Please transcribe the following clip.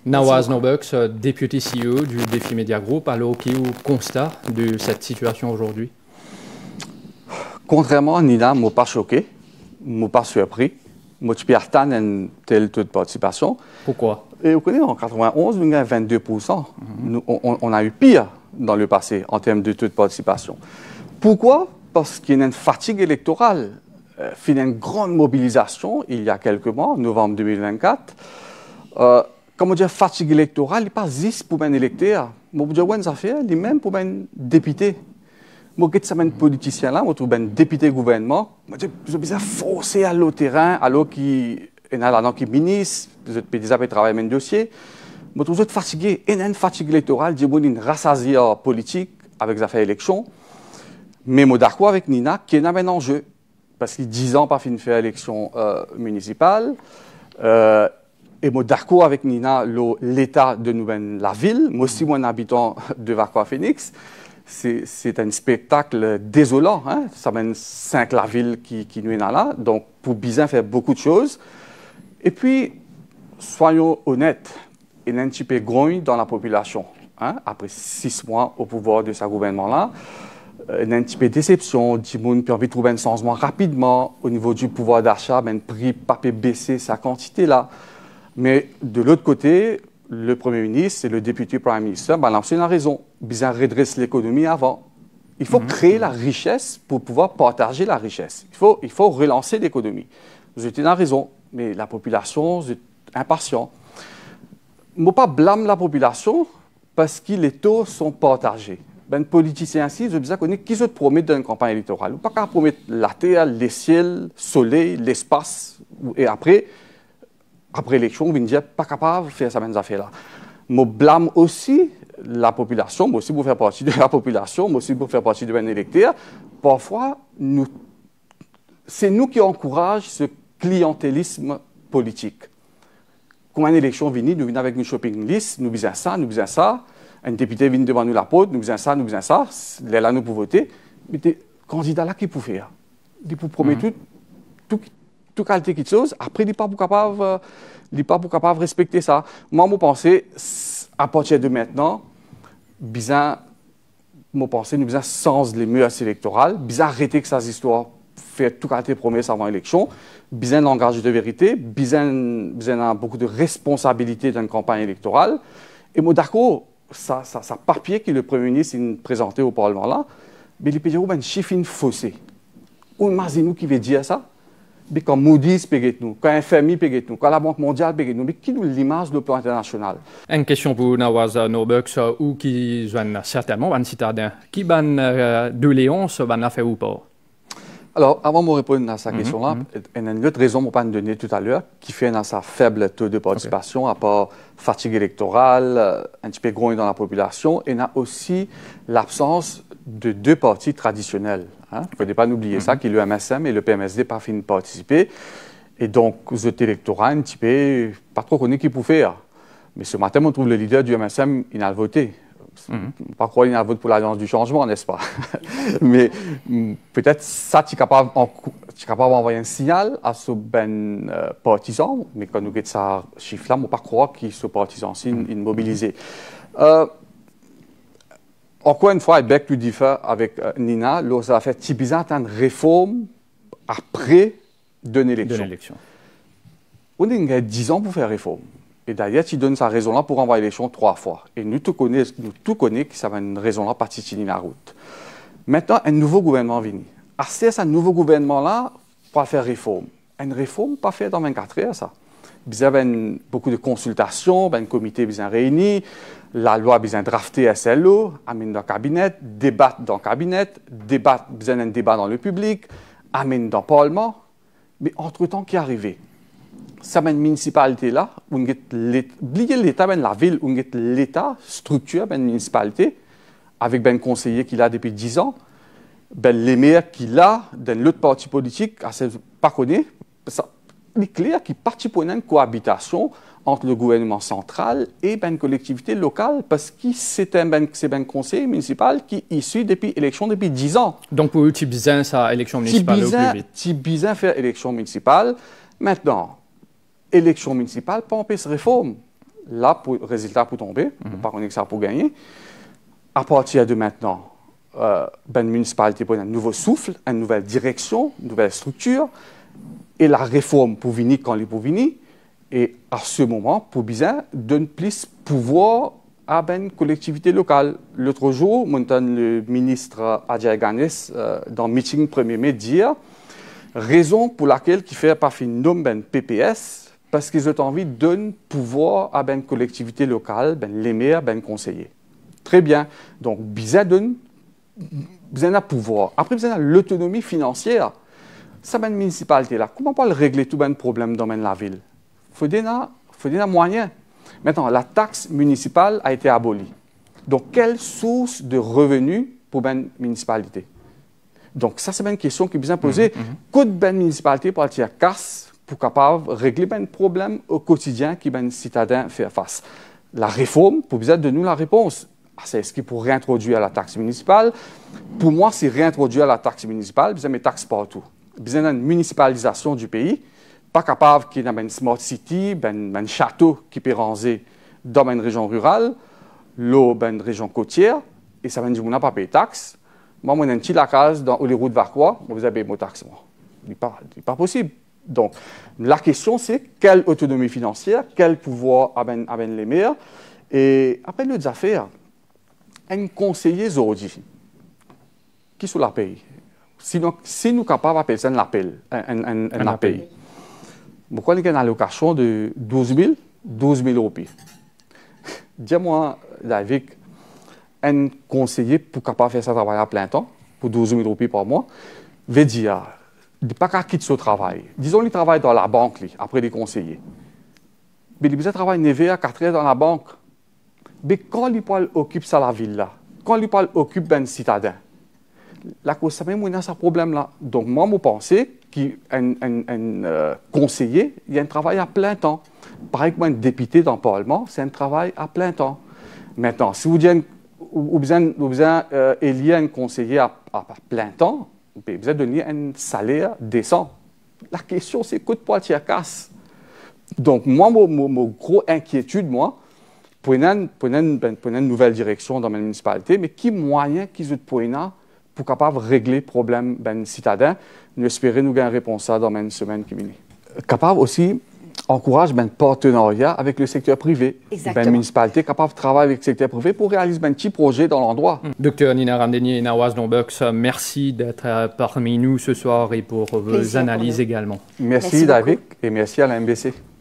Nawaz Norbux, député CEO du Défi Media Group, alors qui est constat de cette situation aujourd'hui? Contrairement à Nina, je ne suis pas choqué, je ne suis pas surpris. Je suis attendre un tel taux de participation. Pourquoi? Et vous connaissez, en 91, nous avons 22%. On a eu pire dans le passé en termes de taux de participation. Pourquoi? Parce qu'il y a une fatigue électorale. Il y a une grande mobilisation il y a quelques mois, novembre 2024. Comme on dit, fatigue électorale, il n'est pas juste pour un électeur. Mais il est même pour un député. Moi, je suis un politicien là, je trouve un député gouvernement. Je suis forcé à l'autre terrain, alors qu'il y a un ministre, je peux déjà travailler un dossier. Je trouve fatigué. Il y a une fatigue électorale, il y a une rassasié politique avec les affaires élections. Mais je suis d'accord avec Nina qu'il y a un enjeu. Parce qu'il y a 10 ans, pas fini de faire l'élection municipale. Et je suis d'accord avec Nina, l'état de la ville. Moi aussi, moi, un habitant de Vacoa-Phoenix. C'est un spectacle désolant. Hein? Ça mène 5 la ville qui nous est là. Donc, pour bien faire beaucoup de choses. Et puis, soyons honnêtes, il y a un petit peu grogne dans la population. Hein? Après 6 mois au pouvoir de ce gouvernement-là, il y a un petit peu de déception. Il y a envie de trouver un changement rapidement au niveau du pouvoir d'achat. Le prix pas peut baisser sa quantité-là. Mais de l'autre côté, le Premier ministre et le député Prime Minister, c'est une raison. Ils redressent l'économie avant. Il faut créer la richesse pour pouvoir partager la richesse. Il faut relancer l'économie. Vous avez une raison, mais la population est impatiente. Je ne veux pas blâmer la population parce que les taux sont partagés. Les politiciens ici, je veux dire, qui se promettent dans une campagne électorale. Pas qu'à promettre la terre, les ciels, le soleil, l'espace, et après l'élection, vous ne dites pas capable de faire ces mêmes affaires-là. Je blâme aussi la population, moi aussi pour faire partie de la population, moi aussi pour faire partie de un électeur. Parfois, c'est nous qui encourageons ce clientélisme politique. Quand une élection vient, nous venons avec une shopping list, nous visons ça, nous visons ça. Un député vient devant nous la porte, nous visons ça, nous visons ça. Là, nous pouvons voter. Mais des candidats là qui peuvent faire. Ils peuvent promettre tout qualité de chose. Après, ils ne sont pas capables de respecter ça. Moi, je pense, à partir de maintenant, nous devons sens les mœurs électorales, nous devons arrêter que ces histoires faire tout qualité de promesses avant l'élection, nous un langage de vérité, nous avons beaucoup de responsabilités dans une campagne électorale. Et moi, d'accord, ça papier que le Premier ministre a présenté au Parlement là, mais il peut dire un chiffre faussé. Imaginez-nous qui veut dire ça. Mais quand Moody's paye nous, quand FMI paye nous, quand la Banque mondiale paye nous, mais qui nous l'image de plan international? Une question pour Nawaz Norbux, ou qui sont certainement un citadin. Qui ban de Léon, va la faire ou pas? Alors, avant de me répondre à cette question-là, il y a une autre raison pour ne pas donner tout à l'heure, qui fait dans sa faible taux de participation, à part fatigue électorale, un petit peu grogne dans la population, et il y a aussi l'absence de 2 partis traditionnels. Il ne faut pas oublier ça, que le MSM et le PMSD pas fini de participer. Et donc, les autres électorats, un petit peu, pas trop connus qui peuvent faire. Mais ce matin, on trouve le leader du MSM, il a voté. Pas croire qu'il a voté pour l'Alliance du changement, n'est-ce pas? Mais peut-être ça, tu es capable d'envoyer un signal à ce partisan. Mais quand nous avons ce chiffre-là, on ne peut pas croire que ce partisan est mobilisé. Encore une fois, avec plus différent avec Nina, ça a fait typiquement une réforme après d'une élection. On a 10 ans pour faire réforme. Et d'ailleurs, tu donnes sa raison-là pour envoyer l'élection 3 fois. Et nous tout connaissons que ça va une raison-là partie de la route. Maintenant, un nouveau gouvernement vient. Assez à ce nouveau gouvernement-là pour faire réforme. Une réforme pas faite dans 24 heures, ça. Vous avez beaucoup de consultations, un comité bien réuni, la loi bien draftée SLO, amène dans le cabinet, débat dans le cabinet, bien un débat dans le public, amène dans le Parlement. Mais entre-temps, qui est arrivé? Ça mène une municipalité là, où l'État, la ville, où l'État structure une municipalité, avec un conseiller qu'il a depuis 10 ans, les maires qu'il a dans l'autre parti politique, pas connu. Il est clair qu'il participe à une cohabitation entre le gouvernement central et une collectivité locale, parce que c'est un conseil municipal qui est issu depuis l'élection depuis 10 ans. Donc, pour eux, tu besoin ça élection municipale au plus vite. Tu besoin faire élection municipale. Maintenant, élection municipale, pas empêcher réforme. là, pour résultat pour tomber, par contre, ça pour gagner. À partir de maintenant, ben municipalité pour un nouveau souffle, une nouvelle direction, une nouvelle structure, et la réforme pour venir quand il est pour venir. Et à ce moment, pour bien donner plus pouvoir à une collectivité locale. L'autre jour, le ministre Adjaye Ganes, dans le meeting 1er mai, dit raison pour laquelle il fait pas nom ben PPS, parce qu'ils ont envie de donner pouvoir à une collectivité locale, ben les maires, ben conseillers. Très bien. Donc, bien donne besoin de pouvoir. Après, besoin de l'autonomie financière. Ça, ben municipalité là, comment on peut régler tout ben problème dans la ville? Faut des moyens. Maintenant, la taxe municipale a été abolie. Donc, quelle source de revenus pour une municipalité? Donc, ça, c'est une question qui est bien posée. Coûte une municipalité pour attirer casse pour capable régler un problème au quotidien qui un citadin fait face? La réforme, pour bien de nous la réponse. C'est ce qui pour réintroduire la taxe municipale. Pour moi, c'est réintroduire la taxe municipale, besoin de taxes partout. Besoin d'une municipalisation du pays. Pas capable qu'il y ait une smart city, un château qui peut ranger dans une région rurale, l'eau dans une région côtière, et ça veut dire qu'on n'a pas payé de taxes. Moi, j'ai un petit lacage dans les routes Varquois, vous avez payé mes taxes. Ce n'est pas possible. Donc, la question, c'est quelle autonomie financière, quel pouvoir avec les maires. Et après, les affaires, un conseiller aujourd'hui, qui sous la paye? Si nous sommes capables d'appeler ça un appel. Pourquoi il y a une allocation de 12 000 roupies? Dis-moi, David, un conseiller pour capable faire ça travail à plein temps, pour 12 000 roupies par mois, veut dire, il ne pas qu'à quitter ce travail. Disons qu'il travaille dans la banque, après les conseillers. Mais il a travaillé 9 à 4 heures dans la banque. Mais quand il occupe ça la ville, là, quand il occupe un citadin, la cause, ça même un problème là. Donc, moi, je pense qu'un conseiller, il y a un travail à plein temps. Pareil que un député dans le Parlement, c'est un travail à plein temps. Maintenant, si vous dites vous avez élire un conseiller à plein temps, vous avez donner un salaire décent. La question, c'est coûte pour la casse. Donc, moi, mon gros inquiétude, moi, pour une nouvelle direction dans ma municipalité, mais qui moyen qu'ils ont pour capable régler le problème ben citadin, nous espérons nous gagner une réponse dans une semaine qui vient. Capable aussi encourage un partenariat avec le secteur privé. Exactement. Une municipalité capable de travailler avec le secteur privé pour réaliser un petit projet dans l'endroit. Docteur Nina Randenier et Nawaz Nombux, merci d'être parmi nous ce soir et pour vos analyses également. Merci David et merci à la MBC.